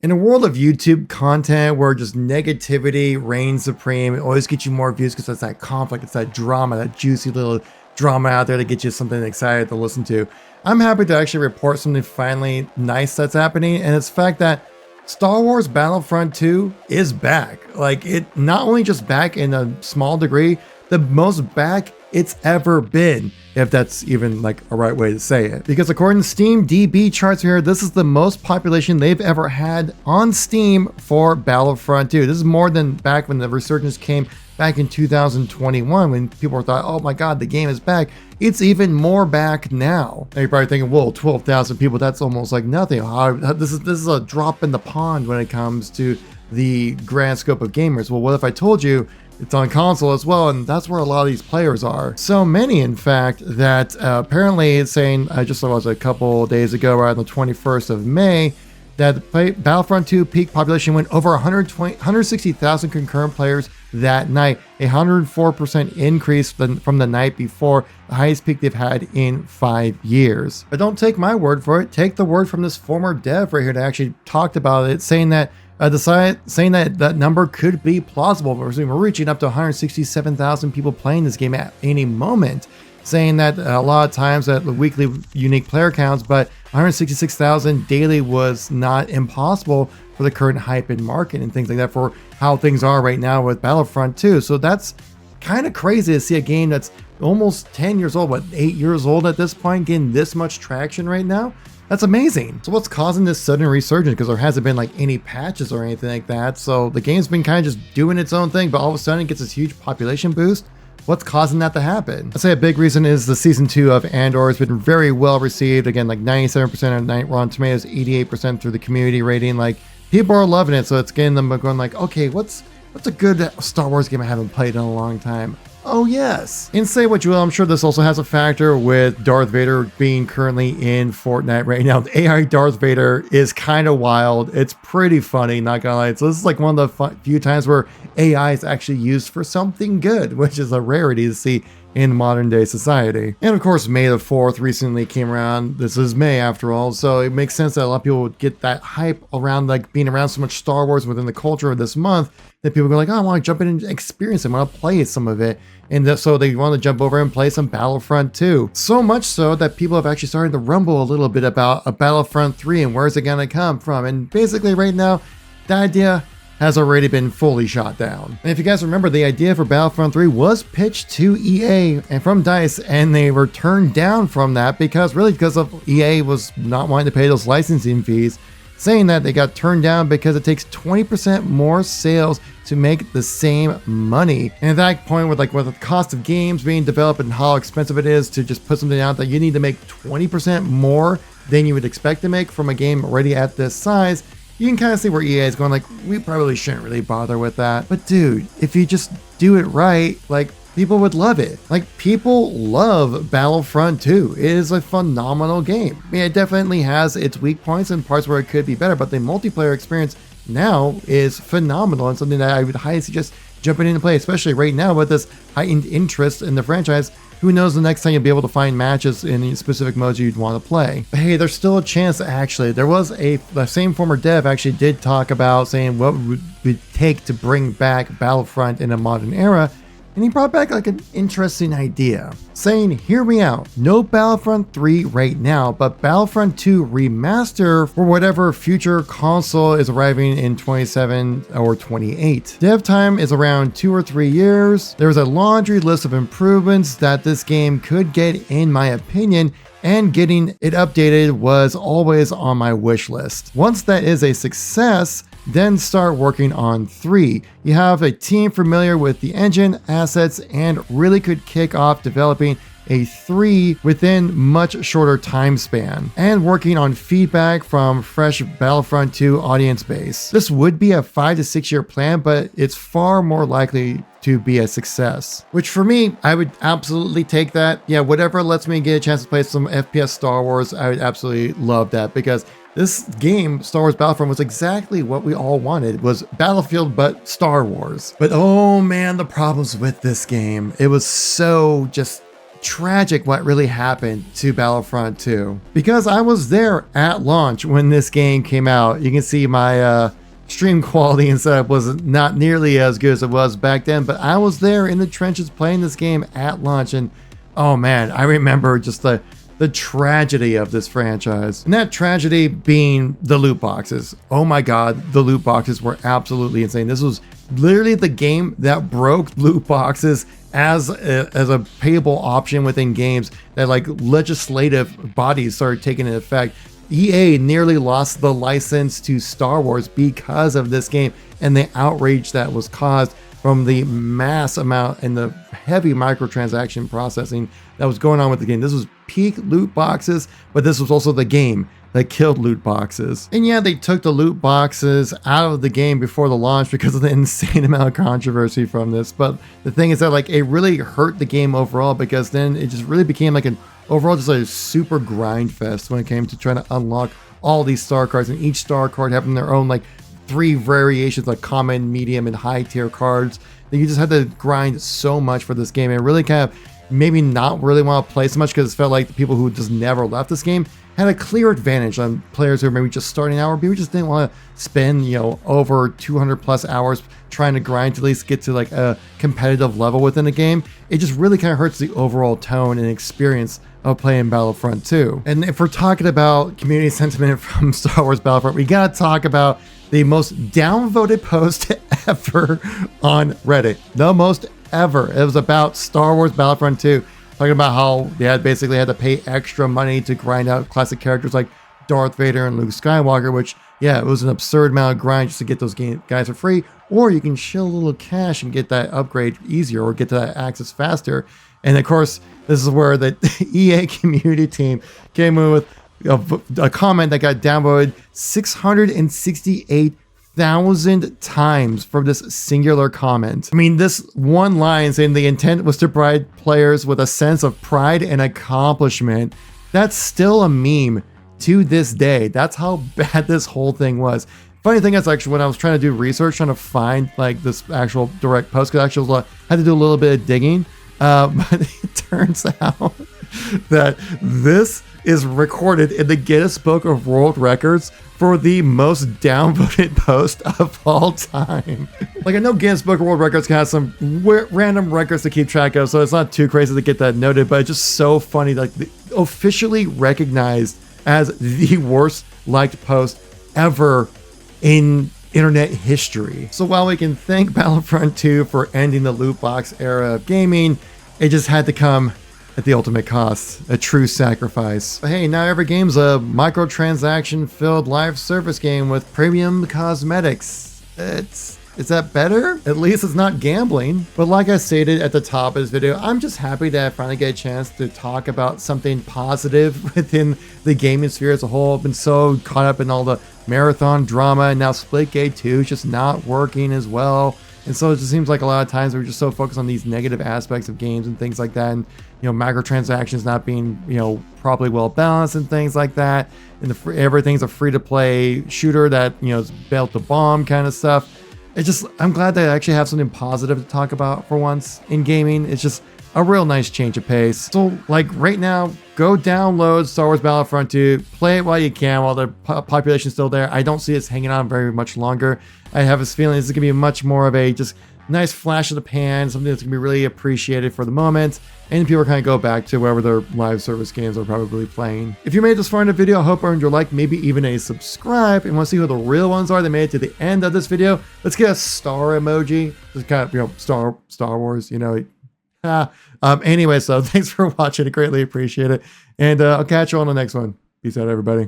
In a world of YouTube content where just negativity reigns supreme, it always gets you more views because it's that conflict, it's that drama, that juicy little drama out there to get you something excited to listen to. I'm happy to actually report something finally nice that's happening, and it's the fact that Star Wars Battlefront 2 is back. Like, it not only just back in a small degree, the most back it's ever been, if that's even like a right way to say it. Because according to Steam DB charts here, this is the most population they've ever had on Steam for Battlefront 2. This is more than back when the resurgence came back in 2021 when people thought, oh my god, the game is back. It's even more back now. Now you're probably thinking, whoa, 12,000 people, that's almost like nothing. This is a drop in the pond when it comes to the grand scope of gamers. Well, what if I told you it's on console as well, and that's where a lot of these players are. So many, in fact, that apparently it's saying, I just saw it was a couple days ago, right on the 21st of May, that the Battlefront 2 peak population went over 160,000 concurrent players that night, a 104% increase from the night before, the highest peak they've had in 5 years. But don't take my word for it, take the word from this former dev right here that actually talked about it, saying that saying that that number could be plausible. We're reaching up to 167,000 people playing this game at any moment, saying that a lot of times that the weekly unique player counts, but 166,000 daily was not impossible for the current hype in market and things like that for how things are right now with Battlefront 2. So that's kind of crazy to see a game that's almost 10 years old, 8 years old at this point, getting this much traction right now. That's amazing. So what's causing this sudden resurgence? Because there hasn't been like any patches or anything like that. So the game's been kind of just doing its own thing, but all of a sudden it gets this huge population boost. What's causing that to happen? I'd say a big reason is the season 2 of Andor has been very well received. Again, like 97% on Rotten Tomatoes, 88% through the community rating. Like, people are loving it. So it's getting them going like, okay, what's a good Star Wars game I haven't played in a long time? Oh yes. And say what you will, I'm sure this also has a factor with Darth Vader being currently in Fortnite right now. The AI Darth Vader is kind of wild. It's pretty funny, not gonna lie. So this is like one of the few times where AI is actually used for something good, which is a rarity to see in modern day society. And of course, May the 4th recently came around. This is May after all, so it makes sense that a lot of people would get that hype around like being around so much Star Wars within the culture of this month that people go like, oh, I want to jump in and experience it. I want to play some of it. And so they want to jump over and play some Battlefront 2. So much so that people have actually started to rumble a little bit about a Battlefront 3 and where's it going to come from. And basically right now, the idea has already been fully shot down. And if you guys remember, the idea for Battlefront 3 was pitched to EA and from DICE, and they were turned down from that because of EA was not wanting to pay those licensing fees, saying that they got turned down because it takes 20% more sales to make the same money. And at that point, with the cost of games being developed and how expensive it is to just put something out that you need to make 20% more than you would expect to make from a game already at this size, you can kind of see where EA is going like, we probably shouldn't really bother with that. But dude, if you just do it right, like, people would love it. Like, people love Battlefront 2. It is a phenomenal game. I mean, it definitely has its weak points and parts where it could be better, but the multiplayer experience now is phenomenal and something that I would highly suggest jumping in and play, especially right now with this heightened interest in the franchise. Who knows the next time you'll be able to find matches in specific modes you'd want to play. But hey, there's still a chance that actually, the same former dev actually did talk about saying what would it take to bring back Battlefront in a modern era. And he brought back like an interesting idea, saying, hear me out, no Battlefront 3 right now, but Battlefront 2 remaster for whatever future console is arriving in 27 or 28. Dev time is around 2 or 3 years. There's a laundry list of improvements that this game could get, in my opinion, and getting it updated was always on my wish list. Once that is a success, then start working on 3. You have a team familiar with the engine, assets, and really could kick off developing a 3 within much shorter time span, and working on feedback from fresh Battlefront 2 audience base. This would be a 5 to 6 year plan, but it's far more likely to be a success. Which for me, I would absolutely take that. Yeah, whatever lets me get a chance to play some FPS Star Wars, I would absolutely love that, because this game, Star Wars Battlefront, was exactly what we all wanted. It was Battlefield, but Star Wars. But oh man, the problems with this game. It was so just tragic what really happened to Battlefront 2, because I was there at launch when this game came out. You can see my stream quality and setup was not nearly as good as it was back then, but I was there in the trenches playing this game at launch, and oh man, I remember just the tragedy of this franchise. And that tragedy being the loot boxes. Oh my god, the loot boxes were absolutely insane. This was literally the game that broke loot boxes as a payable option within games, that like legislative bodies started taking into effect. EA nearly lost the license to Star Wars because of this game and the outrage that was caused from the mass amount and the heavy microtransaction processing that was going on with the game. This was peak loot boxes, but this was also the game that killed loot boxes. And yeah, they took the loot boxes out of the game before the launch because of the insane amount of controversy from this. But the thing is that like it really hurt the game overall, because then it just really became like an overall just a super grind fest when it came to trying to unlock all these star cards, and each star card having their own like 3 variations, like common, medium, and high tier cards, that you just had to grind so much for this game. And it really kind of maybe not really want to play so much, because it felt like the people who just never left this game had a clear advantage on players who were maybe just starting out, or maybe just didn't want to spend, you know, over 200 plus hours trying to grind to at least get to like a competitive level within a game. It just really kind of hurts the overall tone and experience of playing Battlefront 2. And if we're talking about community sentiment from Star Wars Battlefront, we gotta talk about the most downvoted post ever on Reddit. The most ever. It was about Star Wars Battlefront 2, talking about how they basically had to pay extra money to grind out classic characters like Darth Vader and Luke Skywalker, which, yeah, it was an absurd amount of grind just to get those guys for free. Or you can shill a little cash and get that upgrade easier, or get to that access faster. And of course, this is where the EA community team came in with a comment that got downvoted 668,000 times from this singular comment. I mean, this one line saying the intent was to provide players with a sense of pride and accomplishment, that's still a meme to this day. That's how bad this whole thing was. Funny thing is, actually, when I was trying to do research, trying to find like this actual direct post, because I actually had to do a little bit of digging, but it turns out that this is recorded in the Guinness Book of World Records for the most downvoted post of all time. Like, I know Guinness Book of World Records has some random records to keep track of, so it's not too crazy to get that noted, but it's just so funny, like officially recognized as the worst liked post ever in internet history. So while we can thank Battlefront 2 for ending the loot box era of gaming, it just had to come at the ultimate cost, a true sacrifice. But hey, now every game's a microtransaction filled live service game with premium cosmetics. Is that better? At least it's not gambling. But like I stated at the top of this video, I'm just happy that I finally get a chance to talk about something positive within the gaming sphere as a whole. I've been so caught up in all the marathon drama, and now Splitgate 2 is just not working as well. And so it just seems like a lot of times we're just so focused on these negative aspects of games and things like that. And, you know, microtransactions not being, you know, properly well balanced and things like that. And everything's a free to play shooter that, you know, is built to bomb kind of stuff. It's just, I'm glad that I actually have something positive to talk about for once in gaming. It's just a real nice change of pace. So like right now, go download Star Wars Battlefront 2, play it while you can, while the population's still there. I don't see this hanging on very much longer. I have this feeling this is gonna be much more of a just nice flash of the pan, something that's gonna be really appreciated for the moment, and people kind of go back to wherever their live service games are probably playing. If you made it this far in the video, I hope I earned your like, maybe even a subscribe, and want to see who the real ones are that made it to the end of this video. Let's get a star emoji, just kind of, you know, Star Wars, you know. Anyway, so thanks for watching. I greatly appreciate it, and I'll catch you on the next one. Peace out, everybody.